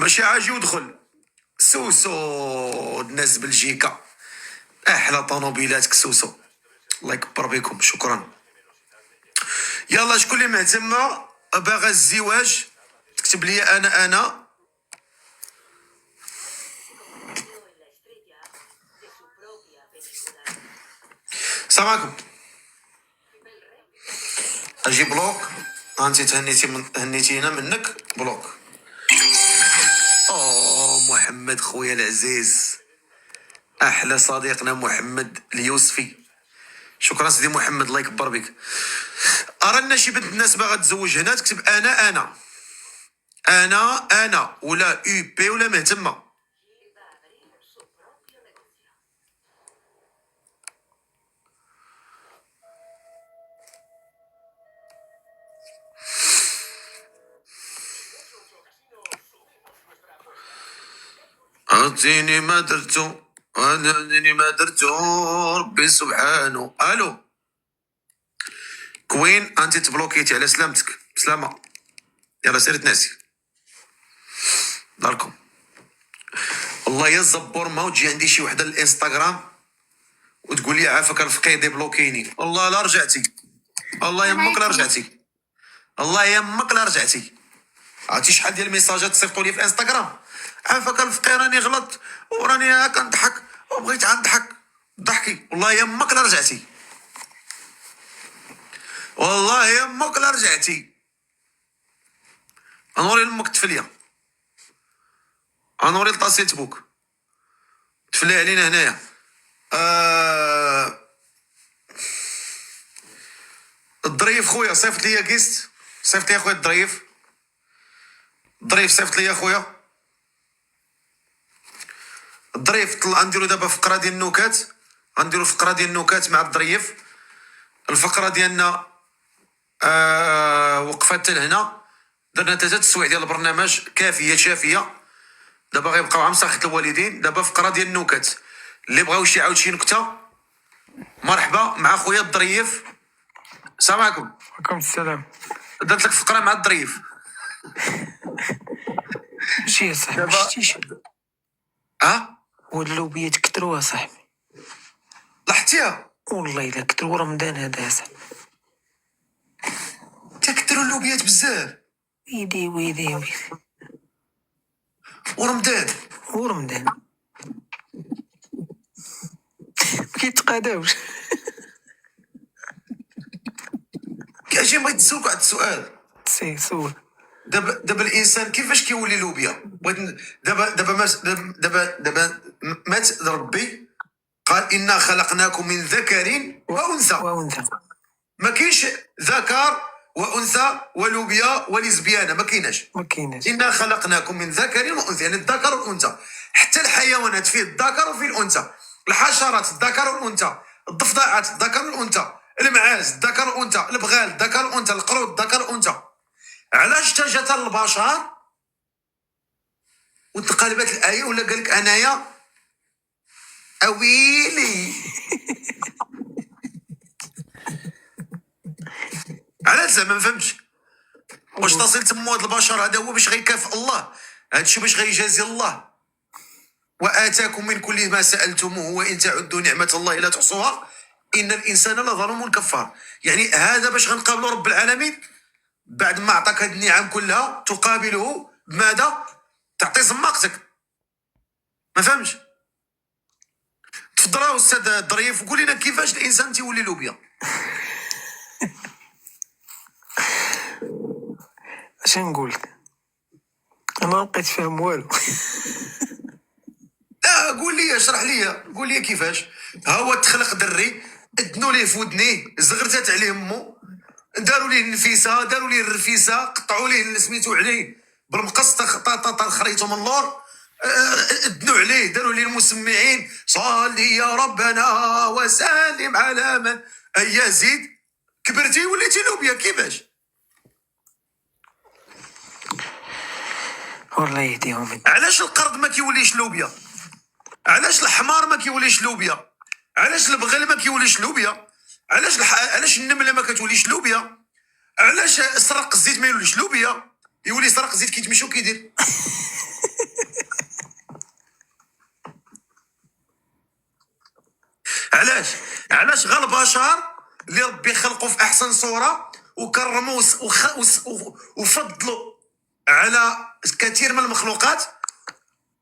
ماشي عاجي ودخل سوسو الناس بلجيكا احلى طوموبيلات سوسو. الله يكبر بكم. شكرا. يلا شكون اللي مهتمه باغا الزواج تكتب لي انا. السلام عليكم. اجي بلوك. انت هنيتينا منك بلوك. محمد خويا العزيز احلى صديقنا محمد اليوسفي. شكرا سيدي محمد الله يكبر بك. ارانا شي بنت الناس باغا تزوج هنا تكتب انا ولا او بي ولا مهتمه. عطيني ما درتو ربي سبحانه. الو كوين انت تبلوكيتي على سلامتك. سلامة. يلا سيرت ناسي داركم. والله يا الزبور ما وتجي عندي شي وحده الانستغرام وتقول لي عافاك الفقيه ديبلوكيني. والله لا رجعتي. الله يمك لا رجعتي. الله يمك لا رجعتي. عرفتي شحال ديال الميساجات صيفطوا لي في الانستغرام عافاك الفقيه راني غلط وراني كنضحك وبغيت غنضحك ضحكي. والله يمك لا رجعتي. والله يمك لا رجعتي. انوري لامك تفليه. انوري لطاسيت بوك تفلي علينا هنايا. الظريف خويا صيفط لي كيست. صيفط لي اخويا الظريف صيفط لي اخويا الظريف. غنديرو دابا فقره ديال النكات. غنديرو فقره ديال النكات مع الظريف. الفقره ديالنا وقفت لهنا. درنا 3 سوايع ديال البرنامج كافيه شافيه. دابا غيبقاو عم صاحبة الوالدين. دابا فقره ديال النكات. اللي بغاو شي يعاود شي نكته مرحبا مع خويا الظريف. السلام عليكم. وعليكم السلام. درت لك فقره مع الظريف. ماشي صاحبي ما شتيش واللوبيات كثروا صاحبي. لاحظتيها والله الا كثروا رمضان هذا صاحبي. تكثروا اللوبيات بزاف. ويدي ورمضان مكيتقاداوش. كاجي بغيت نسولك واحد السؤال. سول. دابا الانسان كيفاش كيولي لوبيا؟ بغيت دابا مات ربي قال انا خلقناكم من ذكر وانثى. ما كاينش ذكر وانثى ولوبيا وليزبيانه. ما كايناش. انا خلقناكم من ذكر وانثى يعني الذكر والانثى. حتى الحيوانات فيه الذكر وفيه الانثى. الحشرات الذكر والانثى. الضفدعات الذكر والانثى. المعاز الذكر والانثى. البغال الذكر والانثى. القرود الذكر والانثى. علاش جات البشر وتقلبت الايه ولا قال لك انايا اويلي؟ علاش زعما ما فهمتش. واش تصل تما هاد البشر هذا هو باش غيكافئ الله؟ هادشي باش غيجازي الله؟ واتاكم من كل ما سالتموه وان تعدوا نعمه الله لا تحصوها ان الانسان لظلوم كفار. يعني هذا باش غنقابلوا رب العالمين بعد ما عطاك هاد النعم كلها تقابله بماذا؟ تعطي زماقتك. ما فهمش. تفضل استاذ الظريف وقول لنا كيفاش الانسان تيولي لوبيا. اش نقول لك انا ما بقيت فاهم والو. قول لي اشرح لي قول لي كيفاش. ها هو تخلق دري ادنوا ليه في ودنيه زغرتات عليه امه داروا ليه النفيسه داروا ليه الرفيسه قطعوا ليه سميتو عليه بالمقص خريطو من اللور ادنوا عليه داروا ليه المسمعين صلي يا ربنا وسلم على من يزيد. كبرتي وليتي لوبيا كيفاش؟ والله يهديهم. علاش القرد ما كيوليش لوبيا؟ علاش الحمار ما كيوليش لوبيا؟ علاش البغل ما كيوليش لوبيا؟ علاش النمله ما كتوليش لوبيا؟ علاش سرق الزيت ما يوليش لوبيا؟ يولي سرق الزيت كيتمشي وكيدير. علاش غا البشر اللي ربي خلقوا في احسن صوره وكرموا وفضلوا على كثير من المخلوقات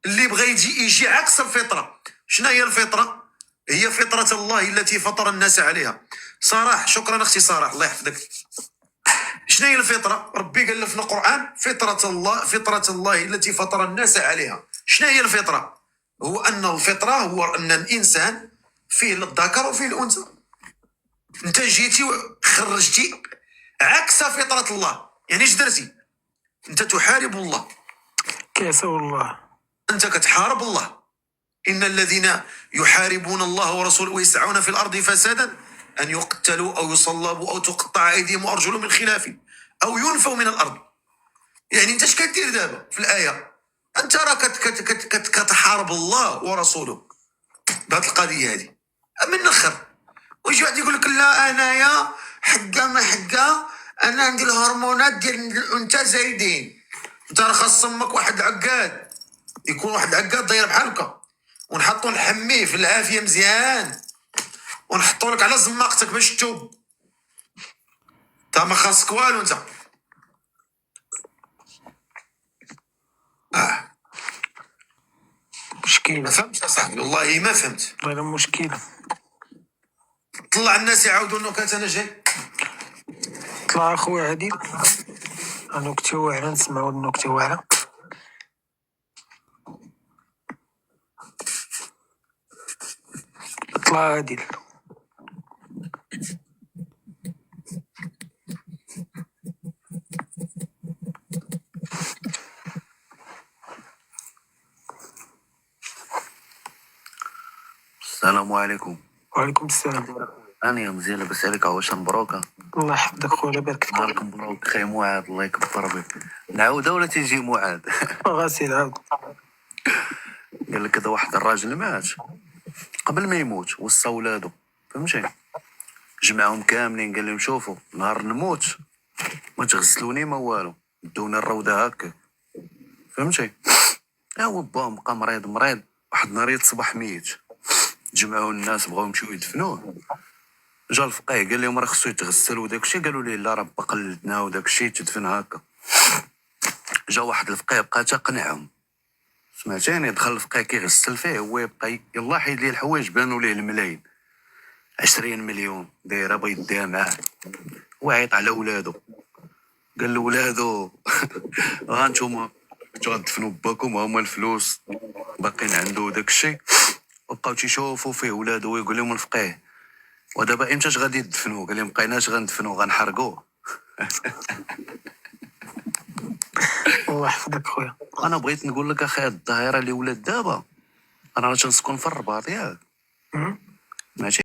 اللي بغى يجي عكس الفطره. شنو هي الفطره؟ هي فطره الله التي فطر الناس عليها. صراح، شكرا اختي صراح، الله يحفظك. شنو هي الفطره؟ ربي قال في القران فطره الله التي فطر الناس عليها. شنو هي الفطره؟ هو ان الفطره هو ان الانسان فيه الذكر وفيه الانثى. انت جيتي خرجتي عكس فطره الله، يعني اش درتي؟ انت تحارب الله، كيسو الله، انت كتحارب الله. ان الذين يحاربون الله ورسوله ويسعون في الارض فسادا ان يقتلوا او يصلبوا او تقطع ايديهم وارجلهم من خلاف او ينفوا من الارض. يعني انت اش كدير دابا في الايه؟ انت راه كتحارب الله ورسوله بهذه القضيه هذه من الاخر. ويجي واحد يقول لك لا انايا حقا ما حقا، انا عندي الهرمونات ديال الانثى زايدين. انت راه خاص امك واحد العقاد، يكون واحد العقاد داير بحال هكا، ونحطو نحميه في العافيه مزيان، ونحطو لك على زماقتك باش تتوب. انت ما خاصك والو انت. مشكلة. ما فهمتش اصاحبي، والله ما فهمت. غير مشكلة. طلع الناس يعاودوا النكات. انا جاي طلع اخويا عادل، نكتة واعرة، نسمعو النكتة واعرة. طلع عادل. السلام عليكم. وعليكم السلام. انا يا مزيان لاباس عليك؟ واش مبروكه؟ الله يحفظك خويا، بارك فيك. نهارك مبروك خي معاذ، الله يكبر بك. نعاودها ولا تيجي معاذ؟ غاسي عاود. قال لك هذا واحد الراجل مات، قبل ما يموت وصى ولادو، فهمتي؟ جمعهم كاملين قال لهم شوفوا نهار نموت ما تغسلوني ما والو، دوني الروضه هكا، فهمتي؟ هو باهم بقى مريض واحد نهار يتصبح ميت، جمعوا الناس بغاو يمشيو يدفنوه. جا الفقيه قال لهم راه خصو يتغسل وداكشي، قالوا ليه لا راه قلدنا وداكشي تدفن هكا. جا واحد الفقيه بقى تقنعهم، سمعتيني؟ دخل الفقيه كيغسل فيه، هو يبقى يلا حيد ليه الحوايج بانوا ليه الملايين، 20 مليون دايره بغا يديها معاه. وعيط على ولادو، قال له ولادو ها نتوما غتدفنوا باكم، هما الفلوس باقيين عنده داكشي. وبقاو تيشوفوا فيه ولادو ويقول لهم الفقيه ودابا امتاش غادي تدفنوه؟ قال لهم بقيناش غندفنوه، غنحرقوه. الله يحفظك خويا. انا بغيت نقول لك اخي الظاهره اللي ولات دابا، انا راه تنسكن في الرباط ياك، ماشي